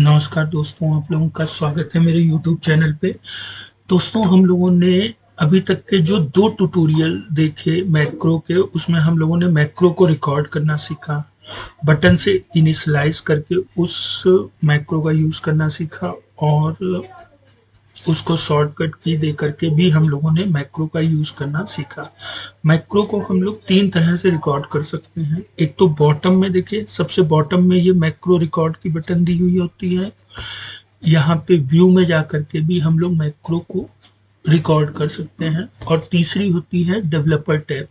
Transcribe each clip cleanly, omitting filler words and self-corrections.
नमस्कार दोस्तों, आप लोगों का स्वागत है मेरे YouTube चैनल पे। दोस्तों, हम लोगों ने अभी तक के जो 2 ट्यूटोरियल देखे मैक्रो के, उसमें हम लोगों ने मैक्रो को रिकॉर्ड करना सीखा, बटन से इनिशियलाइज़ करके उस मैक्रो का यूज़ करना सीखा और उसको शॉर्टकट की दे करके भी हम लोगों ने मैक्रो का यूज़ करना सीखा। मैक्रो को हम लोग 3 तरह से रिकॉर्ड कर सकते हैं। एक तो बॉटम में देखिए, सबसे बॉटम में ये मैक्रो रिकॉर्ड की बटन दी हुई होती है। यहाँ पे व्यू में जा कर के भी हम लोग मैक्रो को रिकॉर्ड कर सकते हैं। और तीसरी होती है डेवलपर टैब।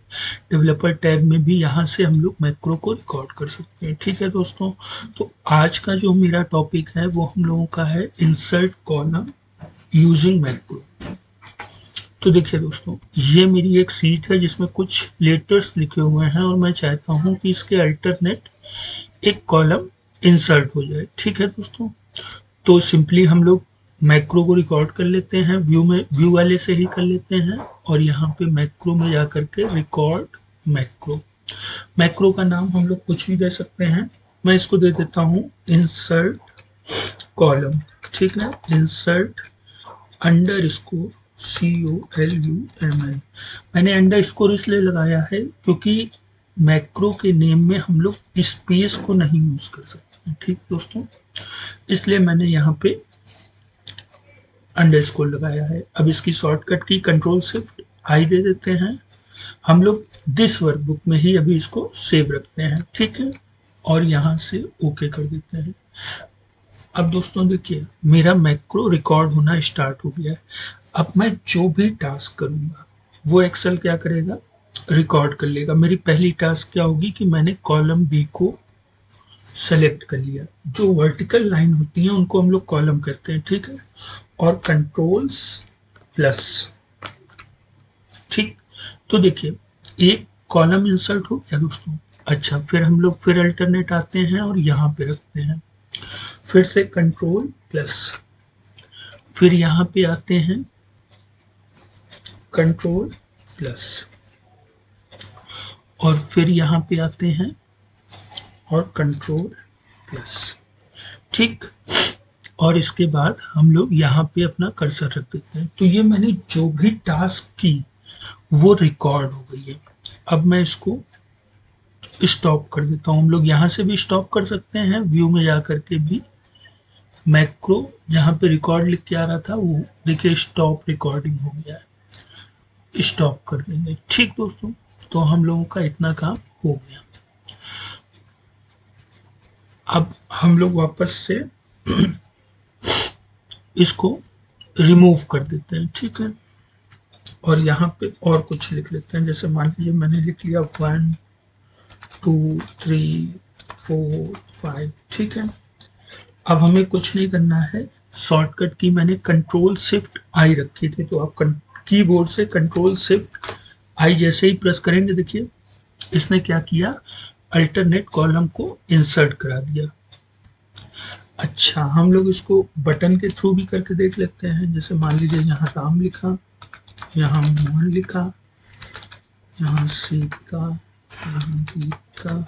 डेवलपर टैब में भी यहाँ से हम लोग मैक्रो को रिकॉर्ड कर सकते हैं। ठीक है दोस्तों, तो आज का जो मेरा टॉपिक है वो हम लोगों का है इंसर्ट कॉलम यूजिंग मैक्रो। तो देखिए दोस्तों, ये मेरी एक शीट है जिसमें कुछ लेटर्स लिखे हुए हैं और मैं चाहता हूँ कि इसके अल्टरनेट एक कॉलम इंसर्ट हो जाए। ठीक है दोस्तों, तो सिंपली हम लोग मैक्रो को रिकॉर्ड कर लेते हैं, व्यू वाले से ही कर लेते हैं और यहाँ पे मैक्रो में जा करके रिकॉर्ड मैक्रो। मैक्रो का नाम हम लोग कुछ भी दे सकते हैं। मैं इसको दे देता हूँ इंसर्ट कॉलम। ठीक है, इंसर्ट अंडर स्कोर COLUMN। मैंने अंडर स्कोर इसलिए लगाया है क्योंकि मैक्रो के नेम में हम लोग स्पेस को नहीं यूज कर सकते हैं। ठीक है दोस्तों, इसलिए मैंने यहाँ पे अंडरस्कोर लगाया है। अब इसकी शॉर्टकट की Ctrl+Shift+I दे देते हैं। हम लोग दिस वर्कबुक में ही अभी इसको सेव रखते हैं। ठीक है, और यहाँ से ओके कर देते हैं। अब दोस्तों देखिए, मेरा मैक्रो रिकॉर्ड होना स्टार्ट हो गया है। अब मैं जो भी टास्क करूँगा वो एक्सेल क्या करेगा, रिकॉर्ड कर लेगा। मेरी पहली टास्क क्या होगी कि मैंने कॉलम बी को सेलेक्ट कर लिया। जो वर्टिकल लाइन होती हैं उनको हम लोग कॉलम कहते हैं। ठीक है, और Ctrl+, ठीक। तो देखिए, एक कॉलम इंसर्ट हो गया दोस्तों। अच्छा, फिर हम लोग फिर अल्टरनेट आते हैं और यहाँ पे रखते हैं, फिर से Ctrl+, फिर यहाँ पे आते हैं Ctrl+, और फिर यहाँ पे आते हैं और Ctrl+, ठीक। और इसके बाद हम लोग यहाँ पे अपना कर्सर रख देते हैं। तो ये मैंने जो भी टास्क की वो रिकॉर्ड हो गई है। अब मैं इसको स्टॉप कर देता हूँ। हम लोग यहाँ से भी स्टॉप कर सकते हैं, व्यू में जा करके भी। मैक्रो जहाँ पे रिकॉर्ड लिख के आ रहा था वो देखिए स्टॉप रिकॉर्डिंग हो गया है, स्टॉप कर देंगे। ठीक दोस्तों, तो हम लोगों का इतना काम हो गया। अब हम लोग वापस से इसको रिमूव कर देते हैं। ठीक है, और यहाँ पे और कुछ लिख लेते हैं। जैसे मान लीजिए मैंने लिख लिया 1 2 3 4 5। ठीक है, अब हमें कुछ नहीं करना है। शॉर्टकट की मैंने Ctrl+Shift+I रखी थी, तो आप कीबोर्ड से Ctrl+Shift+I जैसे ही प्रेस करेंगे, देखिए इसने क्या किया, अल्टरनेट कॉलम को इंसर्ट करा दिया। अच्छा, हम लोग इसको बटन के थ्रू भी करके देख लेते हैं। जैसे मान लीजिए यहाँ राम लिखा, यहाँ मोहन लिखा, यहाँ सीता, यहाँ गीता।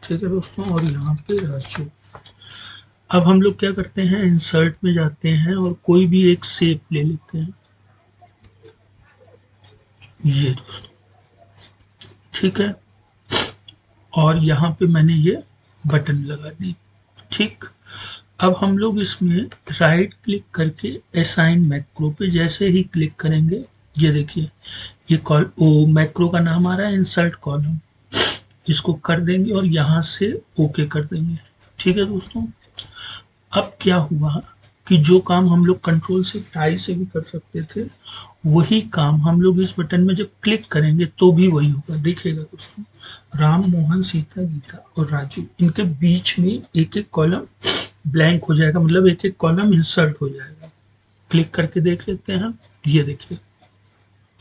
ठीक है दोस्तों, और यहाँ पे राजू। अब हम लोग क्या करते हैं, इंसर्ट में जाते हैं और कोई भी एक शेप ले लेते हैं। ये दोस्तों, ठीक है, और यहाँ पे मैंने ये बटन लगा दी। ठीक, अब हम लोग इसमें राइट क्लिक करके असाइन मैक्रो पे जैसे ही क्लिक करेंगे, ये देखिए ये मैक्रो का नाम आ रहा है इंसर्ट कॉलम। इसको कर देंगे और यहाँ से ओके कर देंगे। ठीक है दोस्तों, अब क्या हुआ कि जो काम हम लोग Ctrl+Shift+I से भी कर सकते थे, वही काम हम लोग इस बटन में जब क्लिक करेंगे तो भी वही होगा। देखिएगा दोस्तों, राम मोहन सीता गीता और राजू, इनके बीच में एक एक कॉलम ब्लैंक हो जाएगा, मतलब एक एक कॉलम इंसर्ट हो जाएगा। क्लिक करके देख लेते हैं, ये देखिए।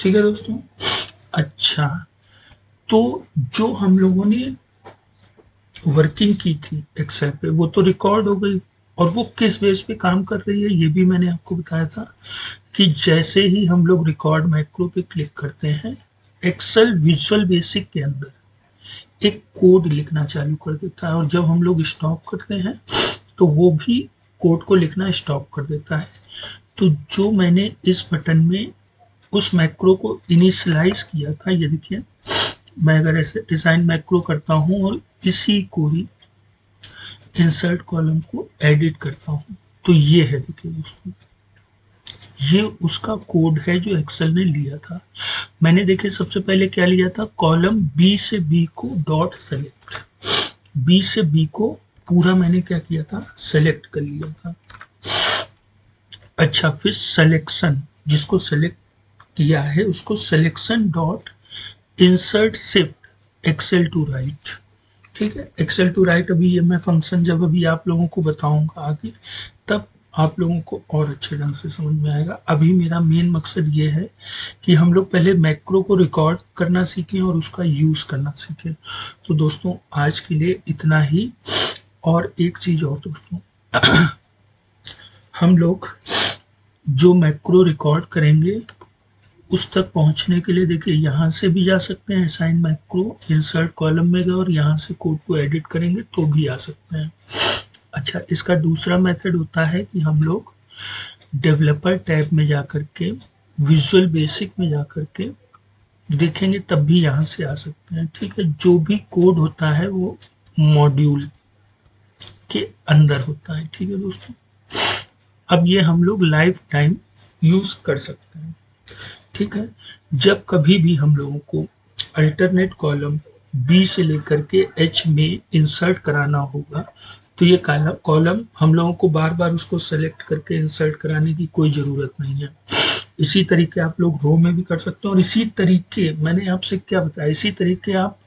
ठीक है दोस्तों, अच्छा, तो जो हम लोगों ने वर्किंग की थी एक्सेल पे वो तो रिकॉर्ड हो गई, और वो किस बेस पे काम कर रही है ये भी मैंने आपको बताया था कि जैसे ही हम लोग रिकॉर्ड मैक्रो पे क्लिक करते हैं, एक्सेल विजुअल बेसिक के अंदर एक कोड लिखना चालू कर देता है, और जब हम लोग स्टॉप करते हैं तो वो भी कोड को लिखना स्टॉप कर देता है। तो जो मैंने इस बटन में उस मैक्रो को इनिशियलाइज किया था, ये देखिए मैं अगर ऐसे डिजाइन मैक्रो करता हूँ और इसी को ही इंसर्ट कॉलम को एडिट करता हूँ, तो ये है देखिए दोस्तों, ये उसका कोड है जो एक्सेल ने लिया था। मैंने देखिए सबसे पहले क्या लिया था, कॉलम बी से बी को डॉट सेलेक्ट, बी से बी को पूरा मैंने क्या किया था, सेलेक्ट कर लिया था। अच्छा, फिर सिलेक्शन, जिसको सेलेक्ट किया है उसको सिलेक्शन डॉट इंसर्ट शिफ्ट एक्सेल टू राइट। ठीक है, एक्सेल टू राइट अभी ये मैं फंक्शन जब अभी आप लोगों को बताऊंगा आगे, तब आप लोगों को और अच्छे ढंग से समझ में आएगा। अभी मेरा मेन मकसद ये है कि हम लोग पहले मैक्रो को रिकॉर्ड करना सीखें और उसका यूज़ करना सीखें। तो दोस्तों आज के लिए इतना ही। और एक चीज़ और दोस्तों, हम लोग जो मैक्रो रिकॉर्ड करेंगे उस तक पहुंचने के लिए देखिए यहाँ से भी जा सकते हैं, असाइन मैक्रो इंसर्ट कॉलम में गए और यहाँ से कोड को एडिट करेंगे तो भी आ सकते हैं। अच्छा, इसका दूसरा मेथड होता है कि हम लोग डेवलपर टैब में जा कर के विजुअल बेसिक में जा कर के देखेंगे, तब भी यहाँ से आ सकते हैं। ठीक है, जो भी कोड होता है वो मॉड्यूल के अंदर होता है। ठीक है दोस्तों, अब ये हम लोग लाइफ टाइम यूज कर सकते हैं। ठीक है, जब कभी भी हम लोगों को अल्टरनेट कॉलम बी से लेकर के एच में इंसर्ट कराना होगा, तो ये कॉलम हम लोगों को बार बार उसको सेलेक्ट करके इंसर्ट कराने की कोई ज़रूरत नहीं है। इसी तरीके आप लोग रो में भी कर सकते हैं। और इसी तरीके मैंने आपसे क्या बताया, इसी तरीके आप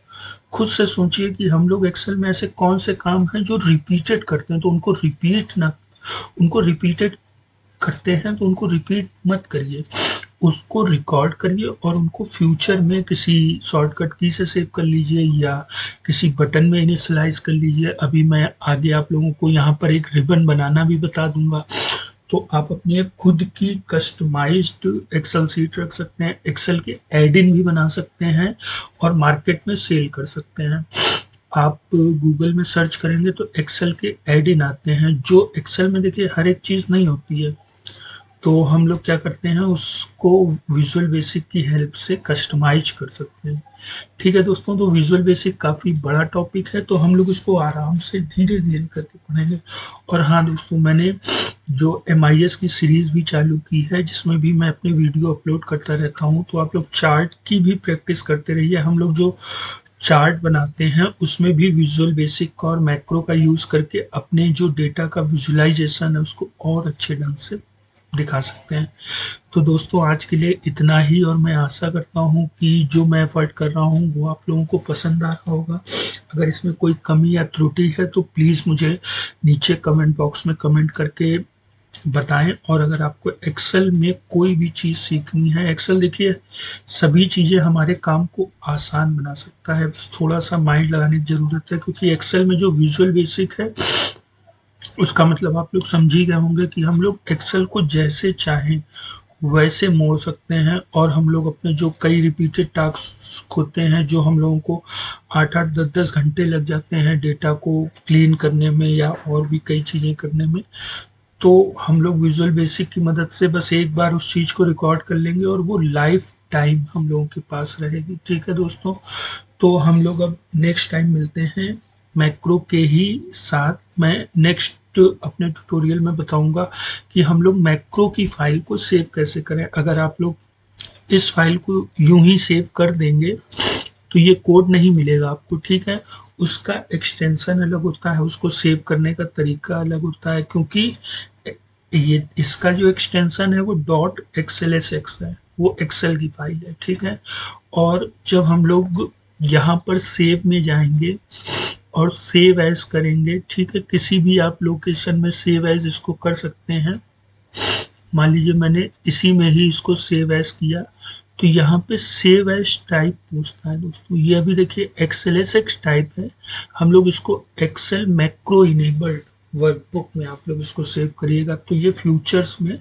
खुद से सोचिए कि हम लोग एक्सेल में ऐसे कौन से काम हैं जो रिपीटेड करते हैं, तो उनको रिपीटेड करते हैं तो उनको रिपीट मत करिए, उसको रिकॉर्ड करिए और उनको फ्यूचर में किसी शॉर्टकट की से सेव कर लीजिए या किसी बटन में इनिशियलाइज कर लीजिए। अभी मैं आगे आप लोगों को यहाँ पर एक रिबन बनाना भी बता दूंगा, तो आप अपने खुद की कस्टमाइज्ड एक्सेल सीट रख सकते हैं, एक्सेल के एड इन भी बना सकते हैं और मार्केट में सेल कर सकते हैं। आप गूगल में सर्च करेंगे तो एक्सेल के एड इन आते हैं, जो एक्सेल में देखिए हर एक चीज़ नहीं होती है, तो हम लोग क्या करते हैं उसको विजुअल बेसिक की हेल्प से कस्टमाइज कर सकते हैं। ठीक है दोस्तों, तो विजुअल बेसिक काफ़ी बड़ा टॉपिक है, तो हम लोग इसको आराम से धीरे धीरे करके पढ़ेंगे। और हाँ दोस्तों, मैंने जो MIS की सीरीज़ भी चालू की है जिसमें भी मैं अपने वीडियो अपलोड करता रहता हूँ, तो आप लोग चार्ट की भी प्रैक्टिस करते रहिए। हम लोग जो चार्ट बनाते हैं उसमें भी विजुअल बेसिक और मैक्रो का यूज़ करके अपने जो डेटा का विजुअलाइजेशन है उसको और अच्छे ढंग से दिखा सकते हैं। तो दोस्तों आज के लिए इतना ही, और मैं आशा करता हूँ कि जो मैं एफर्ट कर रहा हूँ वो आप लोगों को पसंद आ रहा होगा। अगर इसमें कोई कमी या त्रुटि है तो प्लीज़ मुझे नीचे कमेंट बॉक्स में कमेंट करके बताएं। और अगर आपको एक्सेल में कोई भी चीज़ सीखनी है, एक्सेल देखिए सभी चीज़ें हमारे काम को आसान बना सकता है, बस थोड़ा सा माइंड लगाने की ज़रूरत है। क्योंकि एक्सेल में जो विजुअल बेसिक है उसका मतलब आप लोग समझ ही गए होंगे कि हम लोग एक्सेल को जैसे चाहें वैसे मोड़ सकते हैं। और हम लोग अपने जो कई रिपीटेड टास्क होते हैं, जो हम लोगों को 8-8 10-10 घंटे लग जाते हैं डेटा को क्लीन करने में या और भी कई चीज़ें करने में, तो हम लोग विजुअल बेसिक की मदद से बस एक बार उस चीज़ को रिकॉर्ड कर लेंगे और वो लाइफ टाइम हम लोगों के पास रहेगी। ठीक है दोस्तों, तो हम लोग अब नेक्स्ट टाइम मिलते हैं मैक्रो के ही साथ। मैं नेक्स्ट अपने ट्यूटोरियल में बताऊंगा कि हम लोग मैक्रो की फाइल को सेव कैसे करें। अगर आप लोग इस फाइल को यूं ही सेव कर देंगे तो ये कोड नहीं मिलेगा आपको। ठीक है, उसका एक्सटेंशन अलग होता है, उसको सेव करने का तरीका अलग होता है, क्योंकि ये इसका जो एक्सटेंशन है वो डॉट XLSX है, वो एक्सेल की फाइल है। ठीक है, और जब हम लोग यहाँ पर सेव में जाएंगे और सेव एज करेंगे, ठीक है, किसी भी आप लोकेशन में सेव एज इसको कर सकते हैं। मान लीजिए मैंने इसी में ही इसको सेव एज किया, तो यहाँ पे सेव एज टाइप पूछता है दोस्तों। ये अभी देखिए XLSX टाइप है, हम लोग इसको एक्सेल मैक्रो इनेबल्ड वर्कबुक में आप लोग इसको सेव करिएगा, तो ये फ्यूचर्स में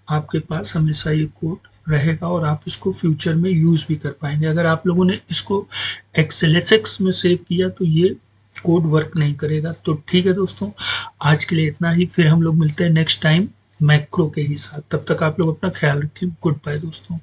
आपके पास हमेशा ये कोड रहेगा और आप इसको फ्यूचर में यूज़ भी कर पाएंगे। अगर आप लोगों ने इसको XLSX में सेव किया तो ये कोड वर्क नहीं करेगा। तो ठीक है दोस्तों, आज के लिए इतना ही, फिर हम लोग मिलते हैं नेक्स्ट टाइम मैक्रो के ही साथ। तब तक आप लोग अपना ख्याल रखिए। गुड बाय दोस्तों।